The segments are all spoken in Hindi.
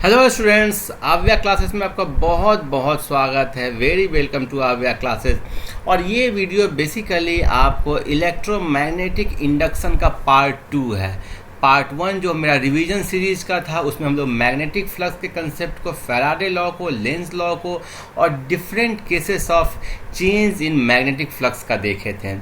हेलो स्टूडेंट्स, आव्या क्लासेस में आपका बहुत बहुत स्वागत है। वेरी वेलकम टू आव्या क्लासेस। और ये वीडियो बेसिकली आपको इलेक्ट्रोमैग्नेटिक इंडक्शन का पार्ट 2 है। पार्ट 1 जो मेरा रिवीजन सीरीज का था उसमें हम लोग मैग्नेटिक फ्लक्स के कंसेप्ट को, फैराडे लॉ को, लेंज लॉ को और different cases of change in magnetic flux का देखे थे।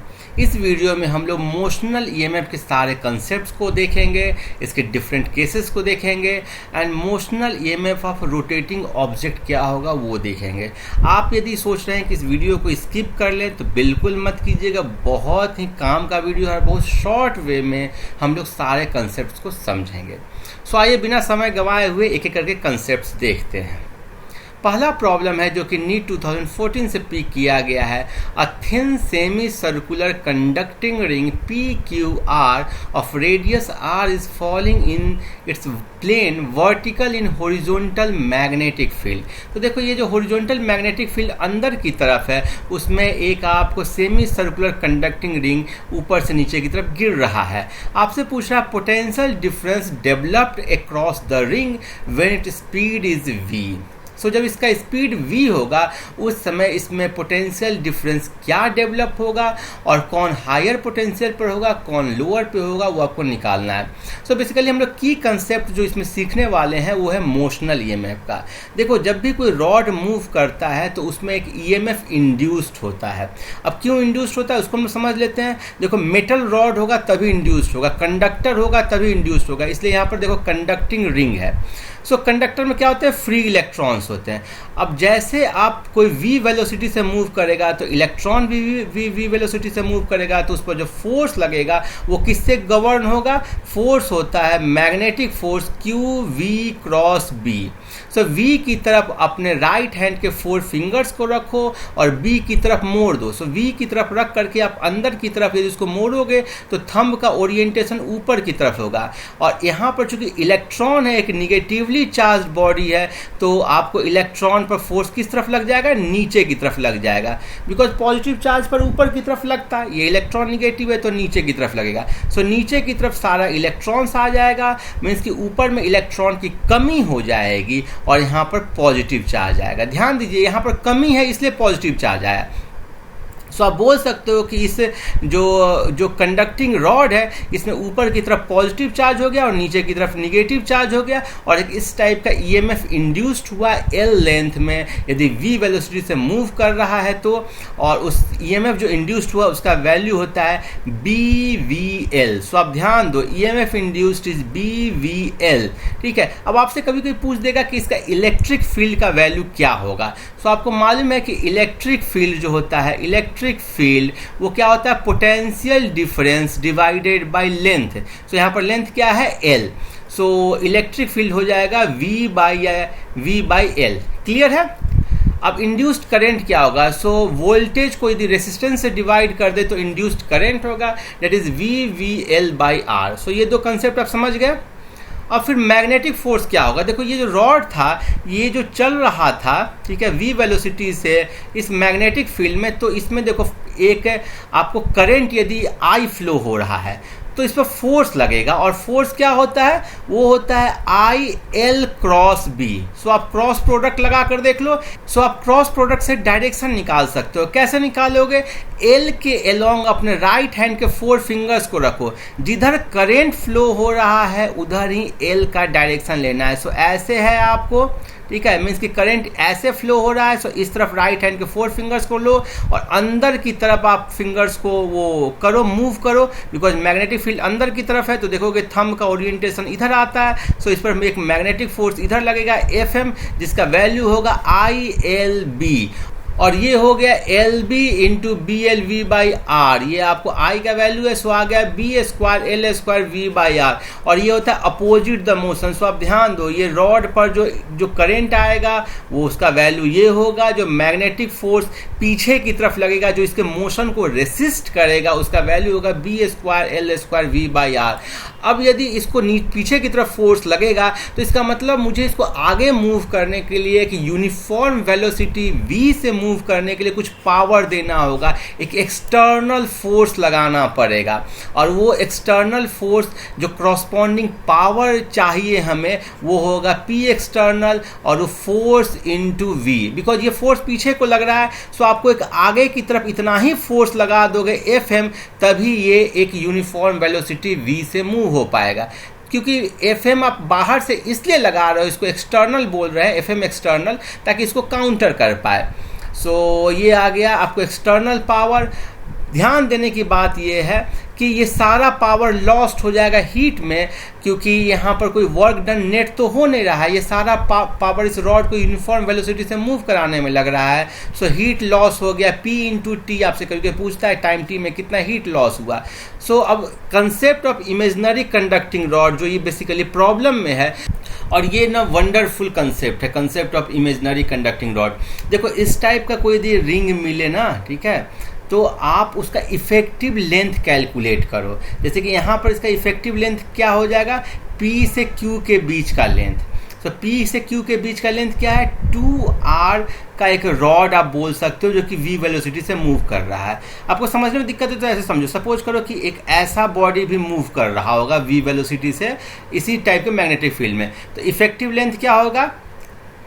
इस वीडियो में हम लोग मोशनल ईएमएफ के सारे कंसेप्ट्स को देखेंगे, इसके डिफरेंट केसेस को देखेंगे and motional EMF of rotating object क्या होगा वो देखेंगे। आप यदि सोच रहे हैं कि इस वीडियो को स्किप कर लें तो बिल्कुल मत कीजिएगा। बहुत ही काम का वीडियो है, बहुत शॉर्ट वे में हम लोग सारे कंसेप्ट्स को समझेंगे। सो आइए बिना समय गंवाए हुए एक एक करके कंसेप्ट्स देखते हैं। पहला प्रॉब्लम है जो कि नीट 2014 से पिक किया गया है। A thin semi circular conducting ring PQR of radius R is falling in its plane vertical in horizontal magnetic field. तो देखो ये जो हॉरिजॉन्टल मैग्नेटिक फील्ड अंदर की तरफ है उसमें एक आपको सेमी सर्कुलर कंडक्टिंग रिंग ऊपर से नीचे की तरफ गिर रहा है। आपसे पूछ रहा है potential difference developed across the ring when it speed is v। सो जब इसका स्पीड v होगा उस समय इसमें पोटेंशियल डिफरेंस क्या डेवलप होगा और कौन हायर पोटेंशियल पर होगा कौन लोअर पे होगा वो आपको निकालना है। सो बेसिकली हम लोग की कंसेप्ट जो इसमें सीखने वाले हैं वो है मोशनल ईएमएफ का। देखो जब भी कोई रॉड मूव करता है तो उसमें एक ईएमएफ इंड्यूस्ड होता है। अब क्यों इंड्यूस्ड होता है उसको हम समझ लेते हैं। देखो मेटल रॉड होगा तभी इंड्यूस्ड होगा, कंडक्टर होगा तभी इंड्यूस्ड होगा। इसलिए यहाँ पर देखो कंडक्टिंग रिंग है। सो कंडक्टर में क्या होता है, फ्री इलेक्ट्रॉन्स होते हैं। अब जैसे आप कोई v वेलोसिटी से मूव करेगा तो इलेक्ट्रॉन भी v वेलोसिटी से मूव करेगा तो उस पर जो फोर्स लगेगा वो किससे गवर्न होगा। फोर्स होता है magnetic force QV cross B। सो V की तरफ अपने राइट हैंड के 4 फिंगर्स को रखो और B की तरफ मोड़ दो। सो V की तरफ रख करके आप अंदर की तरफ यदि उसको मोड़ोगे तो थंब का ओरिएंटेशन ऊपर की तरफ होगा। और यहाँ पर चूंकि इलेक्ट्रॉन है, एक निगेटिवली चार्ज बॉडी है, तो आपको इलेक्ट्रॉन पर फोर्स किस तरफ लग जाएगा, नीचे की तरफ लग जाएगा। बिकॉज पॉजिटिव चार्ज पर ऊपर की तरफ लगता है, ये इलेक्ट्रॉन निगेटिव है तो नीचे की तरफ लगेगा। सो नीचे की तरफ सारा इलेक्ट्रॉन्स आ जाएगा, मीन्स कि ऊपर में इलेक्ट्रॉन की कमी हो जाएगी और यहाँ पर पॉजिटिव चार्ज आएगा। ध्यान दीजिए यहाँ पर कमी है इसलिए पॉजिटिव चार्ज आया। सो आप बोल सकते हो कि इस जो कंडक्टिंग रॉड है इसमें ऊपर की तरफ पॉजिटिव चार्ज हो गया और नीचे की तरफ निगेटिव चार्ज हो गया और एक इस टाइप का ईएमएफ इंड्यूस्ड हुआ L लेंथ में यदि v वेलोसिटी से मूव कर रहा है तो। और उस ईएमएफ जो इंड्यूस्ड हुआ उसका वैल्यू होता है BVL। सो आप ध्यान दो, ईएमएफ इंड्यूस्ड इज BVL। ठीक है, अब आपसे कभी कोई पूछ देगा कि इसका इलेक्ट्रिक फील्ड का वैल्यू क्या होगा। सो आपको मालूम है कि इलेक्ट्रिक फील्ड जो होता है, इलेक्ट्रिक फील्ड वो क्या होता है, potential difference divided by length. So यहाँ पर लेंथ क्या है, L। सो इलेक्ट्रिक फील्ड हो जाएगा V बाई L। क्लियर है। अब इंड्यूस्ड करंट क्या होगा। सो वोल्टेज को यदि रेसिस्टेंस से डिवाइड कर दे तो इंड्यूस्ड करंट होगा, that is VVL by R। सो ये दो कंसेप्ट आप समझ गए। अब फिर मैग्नेटिक फोर्स क्या होगा। देखो ये जो रॉड था ये जो चल रहा था, ठीक है, v वेलोसिटी से इस मैग्नेटिक फील्ड में, तो इसमें देखो एक आपको करंट यदि I फ्लो हो रहा है तो इस पर फोर्स लगेगा और फोर्स क्या होता है, वो होता है IL क्रॉस B। सो आप क्रॉस प्रोडक्ट लगा कर देख लो। सो आप क्रॉस प्रोडक्ट से डायरेक्शन निकाल सकते हो। कैसे निकालोगे, L के अलोंग अपने राइट हैंड के 4 फिंगर्स को रखो, जिधर करंट फ्लो हो रहा है उधर ही L का डायरेक्शन लेना है। सो ऐसे है आपको, ठीक है, मीन्स कि करंट ऐसे फ्लो हो रहा है। सो इस तरफ राइट हैंड के 4 फिंगर्स को लो और अंदर की तरफ आप फिंगर्स को वो करो, मूव करो, बिकॉज मैग्नेटिक फील्ड अंदर की तरफ है तो देखोगे थंब का ओरिएंटेशन इधर आता है। सो इस पर एक मैग्नेटिक फोर्स इधर लगेगा FM, जिसका वैल्यू होगा ILB। और ये हो गया LB into BLV by R। ये आपको I का वैल्यू है, सो आ गया B square L square V by R। और ये होता है अपोजिट द मोशन। सो आप ध्यान दो, ये रॉड पर जो करंट आएगा वो उसका वैल्यू ये होगा, जो मैग्नेटिक फोर्स पीछे की तरफ लगेगा जो इसके मोशन को रेसिस्ट करेगा उसका वैल्यू होगा B square L square V by R। अब यदि इसको पीछे की तरफ फोर्स लगेगा तो इसका मतलब मुझे इसको आगे मूव करने के लिए एक यूनिफॉर्म वेलोसिटी v से मूव करने के लिए कुछ पावर देना होगा, एक एक्सटर्नल फोर्स लगाना पड़ेगा। और वो एक्सटर्नल फोर्स जो करस्पॉन्डिंग पावर चाहिए हमें वो होगा P एक्सटर्नल और वो फोर्स इनटू v। बिकॉज ये फोर्स पीछे को लग रहा है, सो आपको एक आगे की तरफ इतना ही फोर्स लगा दोगे Fm, तभी ये एक यूनिफॉर्म वेलोसिटी v से मूव हो पाएगा। क्योंकि Fm आप बाहर से इसलिए लगा रहे हो, इसको एक्सटर्नल बोल रहे हैं Fm एक्सटर्नल, ताकि इसको काउंटर कर पाए। सो ये आ गया आपको एक्सटर्नल पावर। ध्यान देने की बात यह है कि ये सारा पावर लॉस्ट हो जाएगा हीट में, क्योंकि यहाँ पर कोई वर्क डन नेट तो हो नहीं रहा है, ये सारा पावर इस रॉड को यूनिफॉर्म वेलोसिटी से मूव कराने में लग रहा है। सो हीट लॉस हो गया P इंटू टी। आपसे कभी पूछता है टाइम t में कितना हीट लॉस हुआ। सो अब concept of imaginary conducting rod जो ये बेसिकली प्रॉब्लम में है, और ये ना वंडरफुल कंसेप्ट है, concept of imaginary conducting rod. देखो इस टाइप का कोई यदि रिंग मिले ना, ठीक है, तो आप उसका इफेक्टिव लेंथ कैलकुलेट करो। जैसे कि यहाँ पर इसका इफेक्टिव लेंथ क्या हो जाएगा, P से Q के बीच का लेंथ। तो P से Q के बीच का लेंथ क्या है, 2r का एक रॉड आप बोल सकते हो जो कि v वेलोसिटी से मूव कर रहा है। आपको समझने में दिक्कत है तो ऐसे समझो, सपोज करो कि एक ऐसा बॉडी भी मूव कर रहा होगा v वेलोसिटी से इसी टाइप के मैग्नेटिक फील्ड में, तो इफेक्टिव लेंथ क्या होगा,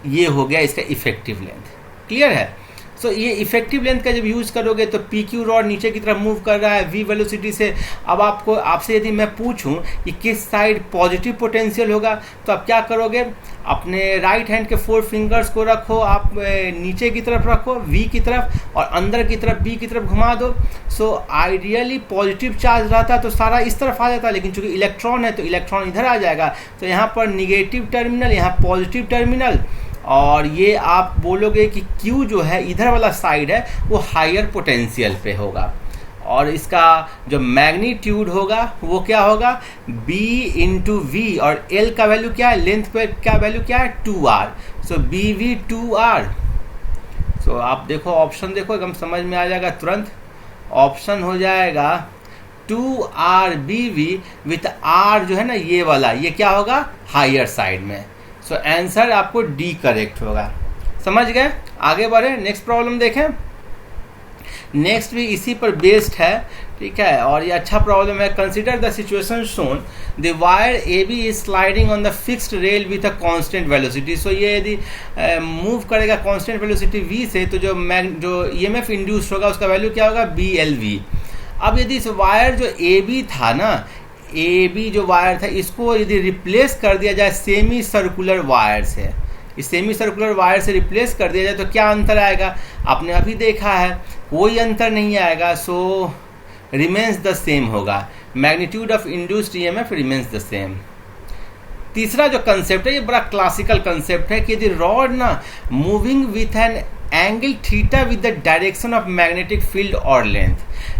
ये हो गया इसका इफेक्टिव लेंथ। क्लियर है। सो ये इफेक्टिव लेंथ का जब यूज़ करोगे तो पी क्यू रॉड नीचे की तरफ मूव कर रहा है v वेलोसिटी से। अब आपसे यदि मैं पूछूं कि किस साइड पॉजिटिव पोटेंशियल होगा, तो आप क्या करोगे, अपने राइट हैंड के 4 फिंगर्स को रखो, आप नीचे की तरफ रखो v की तरफ, और अंदर की तरफ b की तरफ घुमा दो। सो आइडियली पॉजिटिव चार्ज रहता तो सारा इस तरफ आ जाता, लेकिन चूंकि इलेक्ट्रॉन है तो इलेक्ट्रॉन इधर आ जाएगा। तो यहाँ पर निगेटिव टर्मिनल, यहाँ पॉजिटिव टर्मिनल, और ये आप बोलोगे कि Q जो है इधर वाला साइड है वो हायर पोटेंशियल पे होगा, और इसका जो मैग्नीट्यूड होगा वो क्या होगा, B इंटू वी, और L का वैल्यू क्या है, लेंथ पे क्या वैल्यू क्या है, 2r। सो BV 2r। सो आप देखो ऑप्शन देखो, एकदम समझ में आ जाएगा तुरंत। ऑप्शन हो जाएगा 2RBV विथ R जो है ना ये वाला, ये क्या होगा, हायर साइड में। सो आंसर आपको डी करेक्ट होगा। समझ गए। आगे बढ़े, नेक्स्ट प्रॉब्लम देखें। नेक्स्ट भी इसी पर बेस्ड है, ठीक है, और ये अच्छा प्रॉब्लम है। Consider the situation shown, the wire A B is sliding on the fixed rail with a constant velocity. So ये यदि मूव करेगा कांस्टेंट वेलोसिटी v से, तो जो EMF इंड्यूस्ड होगा उसका वैल्यू क्या होगा, BLV। अब यदि इस वायर जो ए बी था ना, ए बी जो वायर था, इसको यदि रिप्लेस कर दिया जाए सेमी सर्कुलर वायर से, इस सेमी सर्कुलर वायर से रिप्लेस कर दिया जाए, तो क्या अंतर आएगा, आपने अभी देखा है कोई अंतर नहीं आएगा। सो रिमेन्स द सेम होगा, magnitude of induced EMF remains the same. तीसरा जो कंसेप्ट है ये बड़ा क्लासिकल कंसेप्ट है कि यदि रॉड ना moving with an angle theta with the direction of magnetic field और लेंथ,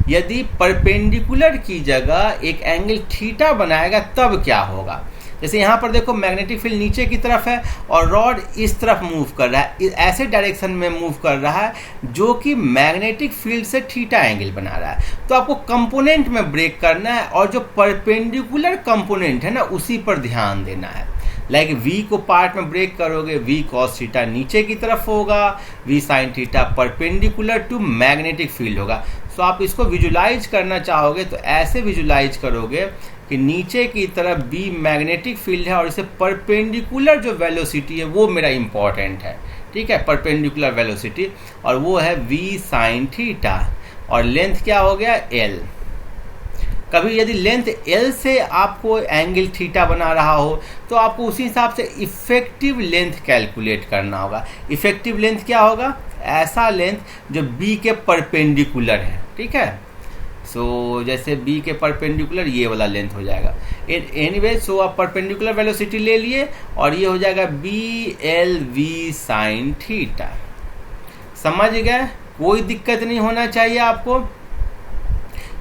यदि परपेंडिकुलर की जगह एक एंगल थीटा बनाएगा तब क्या होगा। जैसे यहाँ पर देखो मैग्नेटिक फील्ड नीचे की तरफ है और रॉड इस तरफ मूव कर रहा है, ऐसे डायरेक्शन में मूव कर रहा है जो कि मैग्नेटिक फील्ड से थीटा एंगल बना रहा है। तो आपको कंपोनेंट में ब्रेक करना है और जो परपेंडिकुलर कंपोनेंट है ना उसी पर ध्यान देना है। लाइक v को पार्ट में ब्रेक करोगे, v cos थीटा नीचे की तरफ होगा, v sin theta perpendicular to magnetic field होगा। सो आप इसको विजुलाइज करना चाहोगे तो ऐसे विजुलाइज करोगे कि नीचे की तरफ b मैग्नेटिक फील्ड है और इसे परपेंडिकुलर जो वेलोसिटी है वो मेरा इंपॉर्टेंट है, ठीक है, परपेंडिकुलर वेलोसिटी, और वो है v sin थीटा, और लेंथ क्या हो गया, l। कभी यदि लेंथ L से आपको एंगल थीटा बना रहा हो तो आपको उसी हिसाब से इफेक्टिव लेंथ कैलकुलेट करना होगा। इफेक्टिव लेंथ क्या होगा, ऐसा लेंथ जो B के परपेंडिकुलर है, ठीक है। सो जैसे B के परपेंडिकुलर ये वाला लेंथ हो जाएगा। एनीवे सो आप परपेंडिकुलर वेलोसिटी ले लिए और ये हो जाएगा BLV sin थीटा। समझ गए, कोई दिक्कत नहीं होना चाहिए आपको।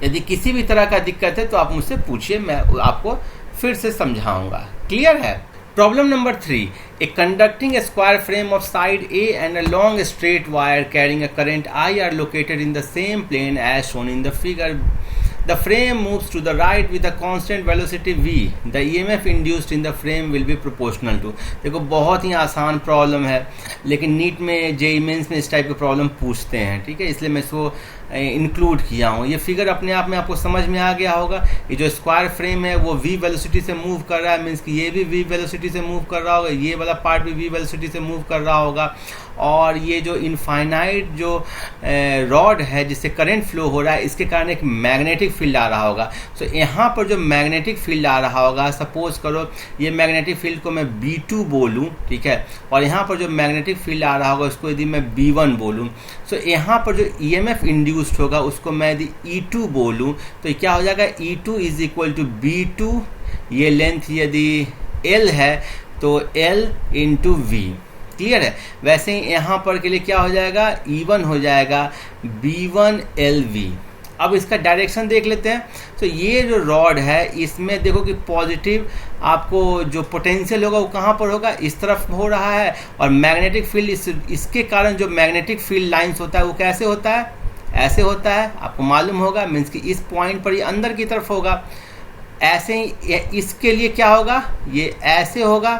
यदि किसी भी तरह का दिक्कत है तो आप मुझसे पूछिए, मैं आपको फिर से समझाऊंगा। क्लियर है। Problem number 3, a conducting a square frame of side A and a long straight wire carrying a current I are located in the same plane as shown in the figure the frame moves to the right with a constant velocity v, the EMF induced in the frame will be proportional to. देखो बहुत ही आसान प्रॉब्लम है, लेकिन नीट में जेईई मेंस में इस टाइप के प्रॉब्लम पूछते हैं, ठीक है, इसलिए मैं इसको इंक्लूड किया हूँ। ये फिगर अपने आप में आपको समझ में आ गया होगा। ये जो स्क्वायर फ्रेम है वो v वेलोसिटी से मूव कर रहा है, मीन्स कि ये भी v वेलोसिटी से मूव कर रहा होगा, ये वाला पार्ट भी v वेलोसिटी से मूव कर रहा होगा, और ये जो इनफाइनाइट जो रॉड है जिससे करंट फ्लो हो रहा है, इसके कारण एक मैग्नेटिक फील्ड आ रहा होगा। सो यहाँ पर जो मैग्नेटिक फील्ड आ रहा होगा, सपोज करो ये मैग्नेटिक फील्ड को मैं B2 बोलूँ, ठीक है, और यहाँ पर जो मैग्नेटिक फील्ड आ रहा होगा उसको यदि मैं B1 बोलूँ, सो यहाँ पर जो ईएमएफ इंड्यूस्ड होगा उसको मैं यदि E2 बोलूँ, तो क्या हो जाएगा, E2 is equal to B2, ये लेंथ यदि L है तो L इंटू V। क्लियर है। वैसे ही यहाँ पर के लिए क्या हो जाएगा, E1 हो जाएगा B1 LV। अब इसका डायरेक्शन देख लेते हैं। तो ये जो रॉड है इसमें देखो कि पॉजिटिव आपको जो पोटेंशियल होगा वो कहाँ पर होगा, इस तरफ हो रहा है, और मैग्नेटिक फील्ड इसके कारण जो मैग्नेटिक फील्ड लाइंस होता है वो कैसे होता है, ऐसे होता है, आपको मालूम होगा, मीन्स कि इस पॉइंट पर ये अंदर की तरफ होगा। ऐसे ही इसके लिए क्या होगा, ये ऐसे होगा,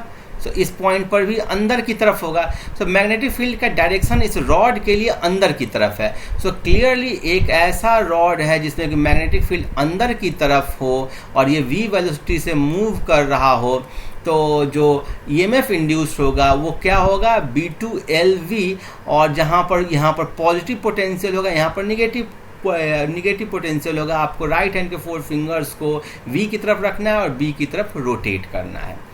तो इस पॉइंट पर भी अंदर की तरफ होगा। सो मैग्नेटिक फील्ड का डायरेक्शन इस रॉड के लिए अंदर की तरफ है। सो क्लियरली एक ऐसा रॉड है जिसमें कि मैग्नेटिक फील्ड अंदर की तरफ हो और ये v वेलोसिटी से मूव कर रहा हो, तो जो ईएमएफ इंड्यूस्ड होगा वो क्या होगा, B2 LV, और जहाँ पर यहाँ पर पॉजिटिव पोटेंशियल होगा, यहाँ पर निगेटिव पोटेंशियल होगा। आपको राइट हैंड के 4 फिंगर्स को V की तरफ रखना है और B की तरफ रोटेट करना है।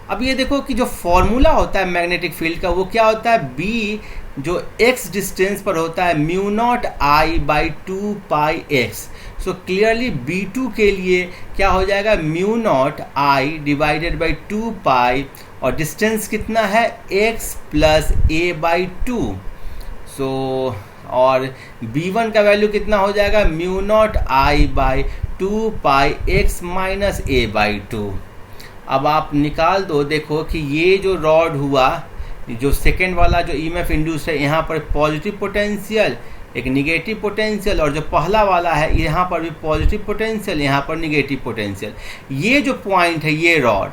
अब ये देखो कि जो फॉर्मूला होता है मैग्नेटिक फील्ड का वो क्या होता है, B जो x डिस्टेंस पर होता है mu naught I by 2 pi x। So clearly B2 के लिए क्या हो जाएगा, mu naught I divided by 2 पाई, और डिस्टेंस कितना है x प्लस a बाई 2। सो और B1 का वैल्यू कितना हो जाएगा, mu naught I by 2 pi x minus a by 2। अब आप निकाल दो, देखो कि ये जो रॉड हुआ, जो सेकेंड वाला जो ईएमएफ इंड्यूस है, यहाँ पर पॉजिटिव पोटेंशियल, एक निगेटिव पोटेंशियल, और जो पहला वाला है यहाँ पर भी पॉजिटिव पोटेंशियल, यहाँ पर निगेटिव पोटेंशियल। ये जो पॉइंट है, ये रॉड,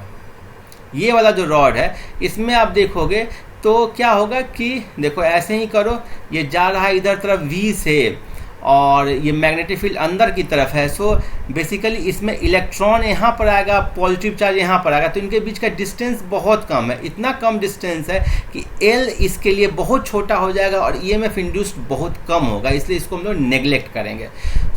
ये वाला जो रॉड है, इसमें आप देखोगे तो क्या होगा कि देखो ऐसे ही करो, ये जा रहा है इधर तरफ V से, और ये मैग्नेटिक फील्ड अंदर की तरफ है। सो बेसिकली इसमें इलेक्ट्रॉन यहाँ पर आएगा, पॉजिटिव चार्ज यहाँ पर आएगा, तो इनके बीच का डिस्टेंस बहुत कम है। इतना कम डिस्टेंस है कि L इसके लिए बहुत छोटा हो जाएगा और ईएमएफ इंड्यूस्ड बहुत कम होगा, इसलिए इसको हम लोग नेग्लेक्ट करेंगे।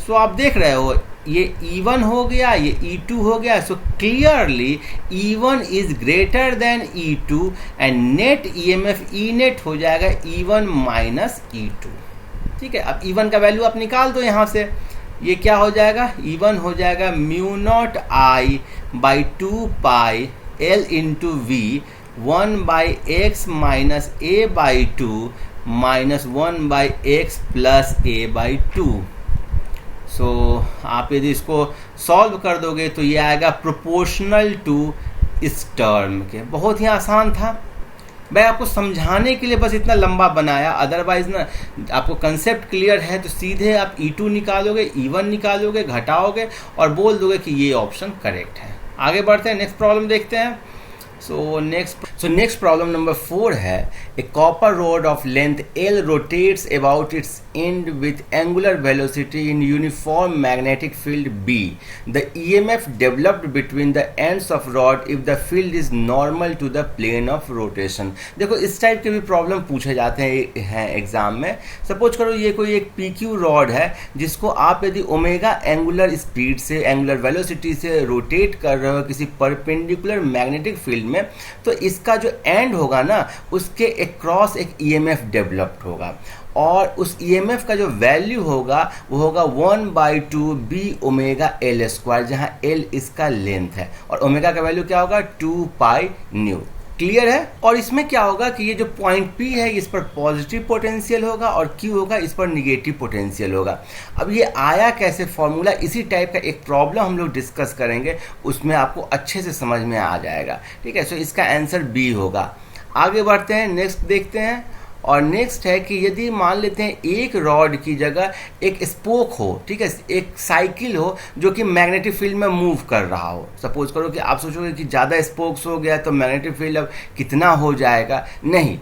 सो आप देख रहे हो ये E1 हो गया, ये E2 हो गया। So clearly E1 is greater than E2 and net EMF E net हो जाएगा E1 माइनस E2। ठीक है, अब E1 का वैल्यू आप निकाल दो यहाँ से, ये क्या हो जाएगा, E1 हो जाएगा mu naught I by 2 pi L into V 1 by x minus a by 2 minus 1 by x plus a by 2। सो आप यदि इसको सॉल्व कर दोगे तो ये आएगा प्रोपोर्शनल टू इस टर्म के। बहुत ही आसान था, मैं आपको समझाने के लिए बस इतना लंबा बनाया, अदरवाइज ना आपको कंसेप्ट क्लियर है तो सीधे आप E2 निकालोगे, E1 निकालोगे, घटाओगे और बोल दोगे कि ये ऑप्शन करेक्ट है। आगे बढ़ते हैं, नेक्स्ट प्रॉब्लम देखते हैं। सो नेक्स्ट प्रॉब्लम नंबर 4 है, a copper rod of length L rotates about its end with angular velocity in uniform magnetic field B। The EMF developed between the ends of rod if the field is normal to the plane of rotation. देखो इस टाइप के भी प्रॉब्लम पूछे जाते हैं एग्जाम में। सपोज करो ये कोई एक PQ रॉड है जिसको आप यदि ओमेगा एंगुलर स्पीड से, एंगुलर वेलोसिटी से रोटेट कर रहे हो किसी परपेंडिकुलर मैग्नेटिक फील्ड में, तो इसका जो एंड होगा ना उसके अक्रॉस एक EMF डेवलप्ड होगा, और उस EMF का जो वैल्यू होगा वो होगा 1/2 B ओमेगा L स्क्वायर, जहाँ L इसका लेंथ है और ओमेगा का वैल्यू क्या होगा 2 पाई न्यू। क्लियर है। और इसमें क्या होगा कि ये जो पॉइंट P है इस पर पॉजिटिव पोटेंशियल होगा और Q होगा इस पर निगेटिव पोटेंशियल होगा। अब ये आया कैसे फॉर्मूला, इसी टाइप का एक प्रॉब्लम हम लोग डिस्कस करेंगे, उसमें आपको अच्छे से समझ में आ जाएगा। ठीक है, सो इसका आंसर B होगा। आगे बढ़ते हैं, नेक्स्ट देखते हैं। और नेक्स्ट है कि यदि मान लेते हैं एक रॉड की जगह एक स्पोक हो, ठीक है, एक साइकिल हो जो कि मैग्नेटिक फील्ड में मूव कर रहा हो। सपोज करो कि आप सोचोगे कि ज़्यादा स्पोक्स हो गया तो मैग्नेटिक फील्ड अब कितना हो जाएगा, नहीं,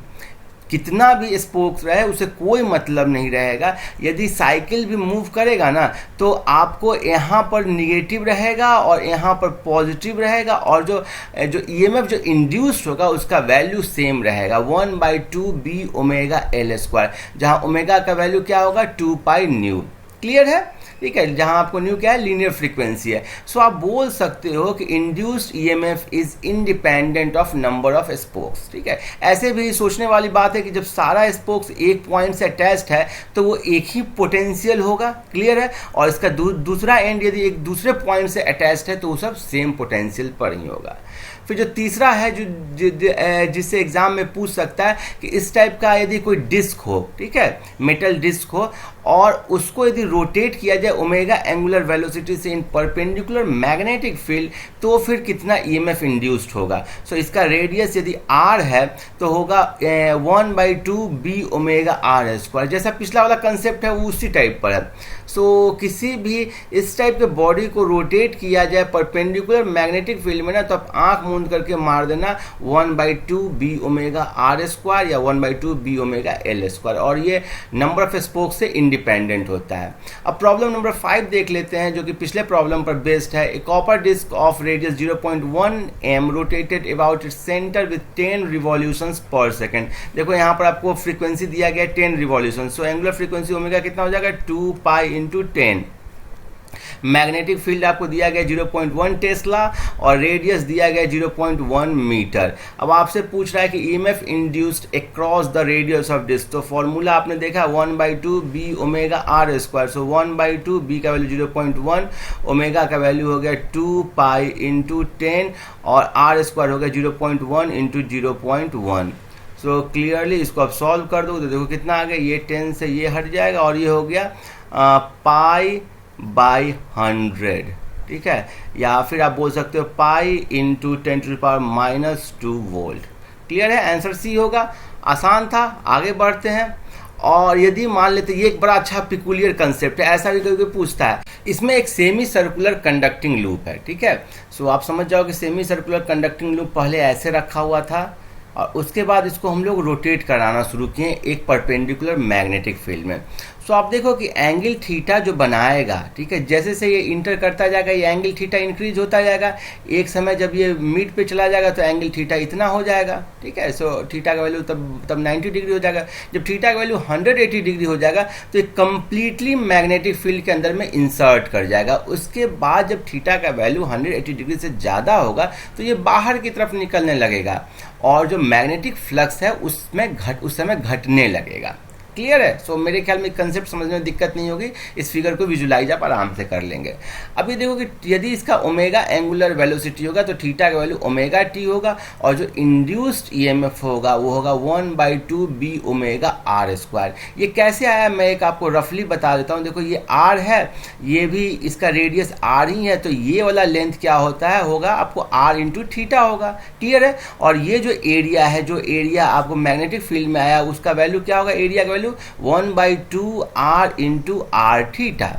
कितना भी स्पोक्स रहे उसे कोई मतलब नहीं रहेगा। यदि साइकिल भी मूव करेगा ना तो आपको यहाँ पर निगेटिव रहेगा और यहाँ पर पॉजिटिव रहेगा, और जो जो ईएमएफ जो इंड्यूस्ड होगा उसका वैल्यू सेम रहेगा 1/2 बी ओमेगा एल स्क्वायर, जहाँ ओमेगा का वैल्यू क्या होगा 2 पाई न्यू। क्लियर है, ठीक है, जहां आपको न्यू क्या है, लीनियर फ्रीक्वेंसी है। सो आप बोल सकते हो कि induced EMF is independent of number of spokes. ठीक है, ऐसे भी सोचने वाली बात है कि जब सारा स्पोक्स एक पॉइंट से अटैच्ड है तो वो एक ही पोटेंशियल होगा। क्लियर है, और इसका दूसरा एंड यदि एक दूसरे पॉइंट से अटैच्ड है तो वो सब सेम पोटेंशियल पर ही होगा। फिर जो तीसरा है जिससे एग्जाम में पूछ सकता है कि इस टाइप का यदि कोई डिस्क हो, ठीक है, मेटल डिस्क हो, और उसको यदि रोटेट किया जाए ओमेगा एंगुलर वेलोसिटी से इन परपेंडिकुलर मैग्नेटिक फील्ड तो फिर कितना ईएमएफ इंड्यूस्ड होगा। सो इसका रेडियस यदि आर है तो होगा 1/2 बी ओमेगा आर स्क्वायर। जैसा पिछला वाला कंसेप्ट है वो उसी टाइप पर है। सो किसी भी इस टाइप के बॉडी को रोटेट किया जाए परपेंडिकुलर मैग्नेटिक फील्ड में ना, तो आप आंख मूंद करके मार देना 1/2 बी ओमेगा आर स्क्वायर या 1/2 बी ओमेगा एल स्क्वायर, और ये नंबर ऑफ स्पोक से इंडिपेंडेंट होता है। अब प्रॉब्लम नंबर 5 देख लेते हैं जो कि पिछले प्रॉब्लम पर बेस्ड है। A copper disc of radius 0.1 m rotated about its centre with 10 revolutions per second. देखो यहाँ पर आपको फ्रीक्वेंसी दिया गया 10 revolution. So angular frequency omega कितना हो जाएगा 2 पाई इंटू 10। मैग्नेटिक फील्ड आपको दिया गया 0.1 टेस्ला और रेडियस दिया गया 0.1 मीटर। अब आपसे पूछ रहा है कि EMF induced across the radius of disc. तो फॉर्मूला आपने देखा 1/2 B omega R square. So 1/2 B का वैल्यू 0.1, ओमेगा का वैल्यू हो गया 2 पाई इंटू 10 और आर स्क्वायर हो गया 0.1 इंटू 0.1। सो क्लियरली इसको आप सॉल्व कर दो तो देखो कितना आ गया, ये 10 से ये हट जाएगा और ये हो गया पाई बाई 100। ठीक है, या फिर आप बोल सकते हो पाई इंटू 10⁻⁻2 वोल्ट। क्लियर है, आंसर सी होगा। आसान था, आगे बढ़ते हैं। और यदि मान लेते, ये एक बड़ा अच्छा पिकुलियर कंसेप्ट है, ऐसा भी कोई पूछता है। इसमें एक सेमी सर्कुलर कंडक्टिंग लूप है। ठीक है, सो आप समझ जाओ कि सेमी सर्कुलर कंडक्टिंग लूप पहले ऐसे रखा हुआ था और उसके बाद इसको हम लोग रोटेट कराना शुरू किए एक परपेंडिकुलर मैग्नेटिक फील्ड में। सो आप देखो कि एंगल थीटा जो बनाएगा, ठीक है, जैसे से ये इंटर करता जाएगा ये एंगल थीटा इंक्रीज होता जाएगा। एक समय जब ये मिड पे चला जाएगा तो एंगल थीटा इतना हो जाएगा। ठीक है, सो थीटा का वैल्यू तब 90 डिग्री हो जाएगा। जब थीटा का वैल्यू 180 डिग्री हो जाएगा तो ये कंप्लीटली मैग्नेटिक फील्ड के अंदर में इंसर्ट कर जाएगा। उसके बाद जब थीटा का वैल्यू 180 डिग्री से ज़्यादा होगा तो ये बाहर की तरफ निकलने लगेगा और जो मैग्नेटिक फ्लक्स है उसमें उस समय घटने लगेगा। क्लियर है, सो मेरे ख्याल में कंसेप्ट समझने में दिक्कत नहीं होगी। इस फिगर को विजुलाइज आप आराम से कर लेंगे। अभी देखो कि यदि इसका ओमेगा एंगुलर वेलोसिटी होगा तो थीटा का वैल्यू ओमेगा टी होगा और जो इंड्यूस्ड ईएमएफ होगा वो होगा 1/2 बी ओमेगा आर स्क्वायर। ये कैसे आया मैं एक आपको रफली बता देता हूँ। देखो ये आर है, ये भी इसका रेडियस आर ही है, तो ये वाला लेंथ क्या होता है, होगा आपको आर इंटू थीटा होगा। क्लियर है, और ये जो एरिया है, जो एरिया आपको मैग्नेटिक फील्ड में आया उसका वैल्यू क्या होगा, एरिया का value 1/2 R into R theta.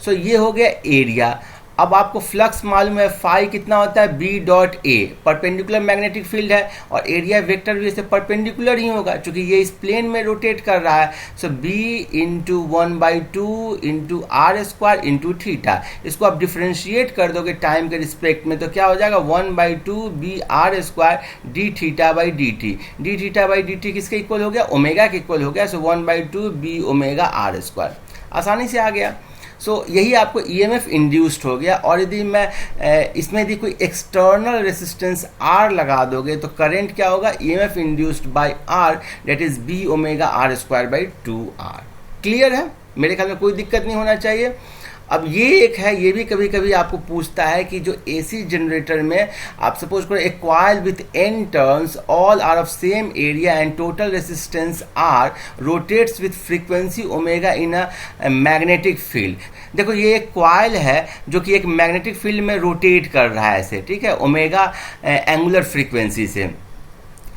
So ये हो गया एरिया। अब आपको फ्लक्स मालूम है, फाई कितना होता है B dot A, perpendicular magnetic field है और एरिया वेक्टर भी इससे परपेंडिकुलर ही होगा क्योंकि ये इस प्लेन में रोटेट कर रहा है। So B into 1/2 into R square into theta. इसको आप डिफ्रेंशिएट कर दोगे टाइम के रिस्पेक्ट में तो क्या हो जाएगा 1/2 B R square d theta by d t. D theta by d t किसके इक्वल हो गया, ओमेगा के इक्वल हो गया। So 1/2 B omega R square आसानी से आ गया। सो यही आपको ईएमएफ इंड्यूस्ड हो गया। और यदि मैं इसमें यदि कोई एक्सटर्नल रेजिस्टेंस आर लगा दोगे तो करंट क्या होगा, EMF induced by R that is B omega R square by 2r। Clear है, मेरे ख्याल में कोई दिक्कत नहीं होना चाहिए। अब ये एक है, ये भी कभी कभी आपको पूछता है कि जो एसी जनरेटर में आप सपोज करो एक coil with n turns all are of same area and total resistance R rotates with frequency omega in a magnetic field. देखो ये एक कॉइल है जो कि एक मैग्नेटिक फील्ड में रोटेट कर रहा है ऐसे, ठीक है, ओमेगा एंगुलर फ्रीक्वेंसी से।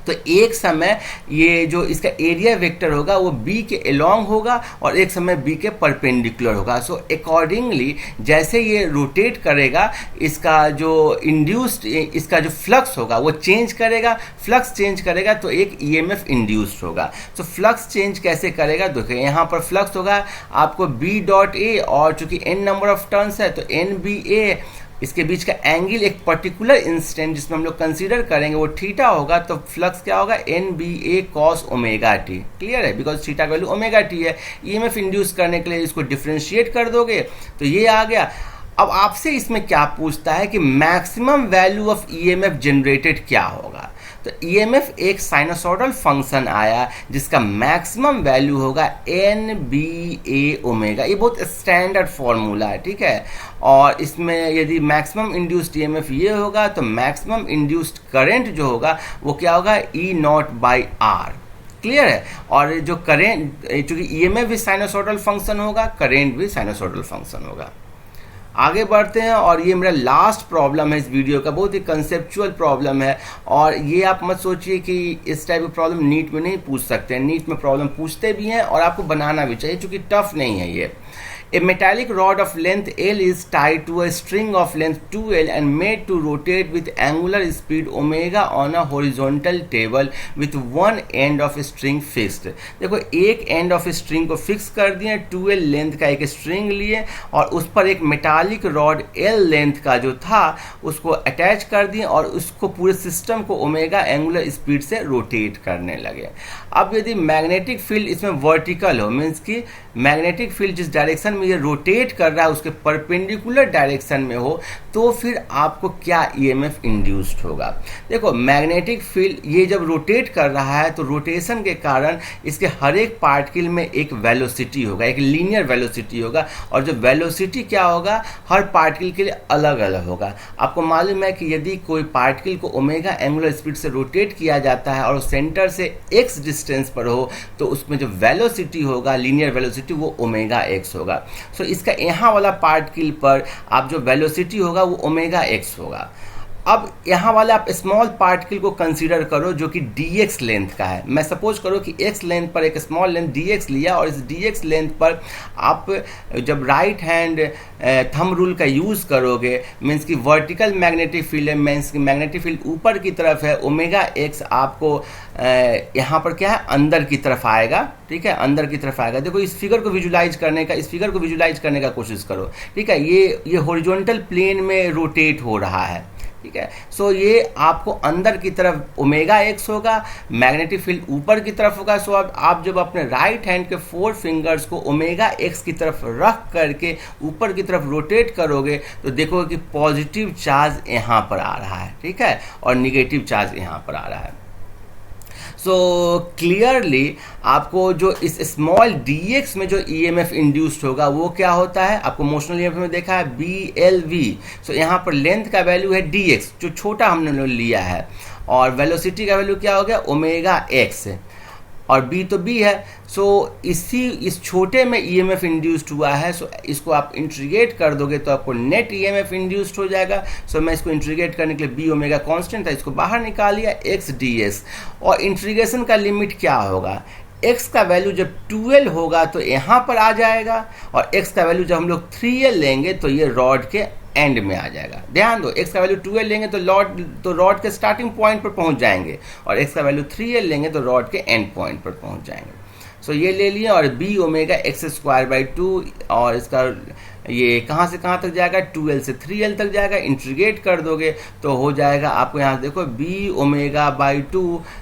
तो एक समय ये जो इसका एरिया वेक्टर होगा वो बी के अलोंग होगा और एक समय बी के परपेंडिकुलर होगा। सो अकॉर्डिंगली जैसे ये रोटेट करेगा, इसका जो इंड्यूस्ड इसका जो फ्लक्स होगा वो चेंज करेगा, फ्लक्स चेंज करेगा तो एक ईएमएफ इंड्यूस्ड होगा। सो फ्लक्स चेंज कैसे करेगा, देखिए यहाँ पर फ्लक्स होगा आपको बी डॉट ए, और चूंकि एन नंबर ऑफ टर्न्स है तो एन बी ए, इसके बीच का एंगल एक पर्टिकुलर इंस्टेंट जिसमें हम लोग कंसीडर करेंगे वो थीटा होगा, तो फ्लक्स क्या होगा एन बी ए कॉस ओमेगा टी। क्लियर है, बिकॉज थीटा का वैल्यू ओमेगा टी है। ईएमएफ इंड्यूस करने के लिए इसको डिफरेंशिएट कर दोगे तो ये आ गया। अब आपसे इसमें क्या पूछता है कि maximum value of EMF generated क्या होगा। तो ईएमएफ एक साइनसोइडल फंक्शन आया जिसका मैक्सिमम वैल्यू होगा एन बी ए ओमेगा। ये बहुत स्टैंडर्ड फॉर्मूला है, ठीक है। और इसमें यदि मैक्सिमम इंड्यूस्ड ईएमएफ ये होगा तो मैक्सिमम इंड्यूस्ड करंट जो होगा वो क्या होगा ई नॉट बाई आर। क्लियर है। और जो करेंट, चूंकि ईएमएफ भी साइनसोइडल फंक्शन होगा, करेंट भी साइनसोइडल फंक्शन होगा। आगे बढ़ते हैं, और ये मेरा लास्ट प्रॉब्लम है इस वीडियो का, बहुत ही कंसेप्चुअल प्रॉब्लम है। और ये आप मत सोचिए कि इस टाइप की प्रॉब्लम नीट में नहीं पूछ सकते हैं, नीट में प्रॉब्लम पूछते भी हैं और आपको बनाना भी चाहिए, क्योंकि टफ नहीं है ये। A metallic rod of length L is tied to a string of length 2L and made to rotate with angular speed omega on a horizontal table with one end of string fixed। देखो एक end of string को फिक्स कर दिए, 2L लेंथ का एक स्ट्रिंग लिए और उस पर एक मेटालिक रॉड L लेंथ का जो था उसको अटैच कर दिए और उसको पूरे सिस्टम को ओमेगा एंगुलर स्पीड से रोटेट करने लगे। अब यदि मैग्नेटिक फील्ड इसमें वर्टिकल हो, मीन्स कि मैग्नेटिक फील्ड जिस डायरेक्शन में ये रोटेट कर रहा है उसके परपेंडिकुलर डायरेक्शन में हो, तो फिर आपको क्या ईएमएफ इंड्यूस्ड होगा। देखो मैग्नेटिक फील्ड ये जब रोटेट कर रहा है तो रोटेशन के कारण इसके हर एक पार्टिकल में एक वेलोसिटी होगा, एक लीनियर वेलोसिटी होगा, और जो वेलोसिटी क्या होगा हर पार्टिकल के लिए अलग अलग होगा। आपको मालूम है कि यदि कोई पार्टिकल को ओमेगा एंगुलर स्पीड से रोटेट किया जाता है और सेंटर से एक्स डिस्टेंस पर हो तो उसमें जो वेलोसिटी होगा, लीनियर वेलोसिटी, वो ओमेगा एक्स होगा। सो इसका यहाँ वाला पार्टिकल पर आप जो वेलोसिटी होगा वो ओमेगा एक्स होगा। अब यहाँ वाला आप स्मॉल पार्टिकल को कंसीडर करो जो कि dx लेंथ का है। मैं सपोज करो कि x लेंथ पर एक स्मॉल लेंथ dx लिया और इस dx लेंथ पर आप जब राइट हैंड थंब रूल का यूज़ करोगे, मीन्स कि वर्टिकल मैग्नेटिक फील्ड है, मीन्स कि मैग्नेटिक फील्ड ऊपर की तरफ है, ओमेगा एक्स आपको यहाँ पर क्या है अंदर की तरफ आएगा, ठीक है, अंदर की तरफ आएगा। देखो इस फिगर को विजुलाइज करने का कोशिश करो, ठीक है। ये हॉरिजॉन्टल प्लेन में रोटेट हो रहा है, ठीक है। सो ये आपको अंदर की तरफ ओमेगा एक्स होगा, मैग्नेटिक फील्ड ऊपर की तरफ होगा। सो अब आप जब अपने राइट हैंड के 4 फिंगर्स को ओमेगा एक्स की तरफ रख करके ऊपर की तरफ रोटेट करोगे तो देखोगे कि पॉजिटिव चार्ज यहाँ पर आ रहा है, ठीक है, और निगेटिव चार्ज यहाँ पर आ रहा है। सो क्लियरली आपको जो इस स्मॉल dx में जो ईएमएफ इंड्यूस्ड होगा वो क्या होता है, आपको मोशनल ईएमएफ में देखा है BLV। सो यहाँ पर लेंथ का वैल्यू है dx जो छोटा हमने लिया है, और वेलोसिटी का वैल्यू क्या हो गया ओमेगा एक्स, और b तो b है। सो इस छोटे में ईएमएफ इंड्यूस्ड हुआ है। सो इसको आप इंटीग्रेट कर दोगे तो आपको नेट ईएमएफ इंड्यूस्ड हो जाएगा। सो मैं इसको इंटीग्रेट करने के लिए b ओमेगा कांस्टेंट था, इसको बाहर निकाल लिया x ds, और इंटीग्रेशन का लिमिट क्या होगा, x का वैल्यू जब 2L होगा तो यहाँ पर आ जाएगा, और x का वैल्यू जब हम लोग 3L लेंगे तो ये रॉड के एंड में आ जाएगा। ध्यान दो, x का वैल्यू 2L लेंगे तो रॉड के स्टार्टिंग पॉइंट पर पहुंच जाएंगे, और x का वैल्यू 3L लेंगे तो रॉड के एंड पॉइंट पर पहुंच जाएंगे। सो ये ले लिए, और b omega x square by 2, और इसका ये कहाँ से कहाँ तक जाएगा 2L से 3L तक जाएगा। इंटीग्रेट कर दोगे तो हो जाएगा आपको यहाँ देखो b omega by 2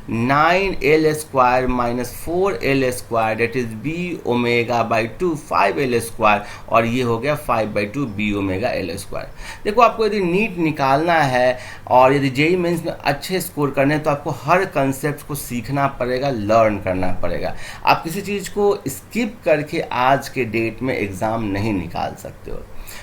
9L square minus 4L square, that is b omega by 2 5L square, और ये हो गया 5/2 b ओमेगा L स्क्वायर। देखो आपको यदि नीट निकालना है और यदि जेईई मेंस में अच्छे स्कोर करने हैं तो आपको हर कंसेप्ट को सीखना पड़ेगा, लर्न करना पड़ेगा। आप किसी चीज़ को स्किप करके आज के डेट में एग्ज़ाम नहीं निकाल सकते हो।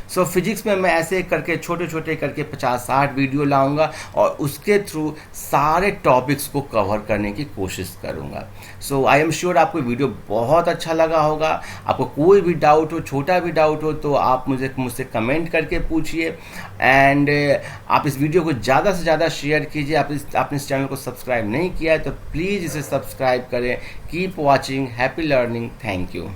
सो फिजिक्स में मैं ऐसे करके छोटे छोटे करके 50-60 वीडियो लाऊंगा और उसके थ्रू सारे टॉपिक्स को कवर करने की कोशिश करूंगा। सो आई एम श्योर आपको वीडियो बहुत अच्छा लगा होगा। आपको कोई भी डाउट हो, छोटा भी डाउट हो, तो आप मुझसे कमेंट करके पूछिए। एंड आप इस वीडियो को ज़्यादा से ज़्यादा शेयर कीजिए। आपने इस चैनल को सब्सक्राइब नहीं किया है तो प्लीज़ इसे सब्सक्राइब करें। Keep watching, happy learning, thank you.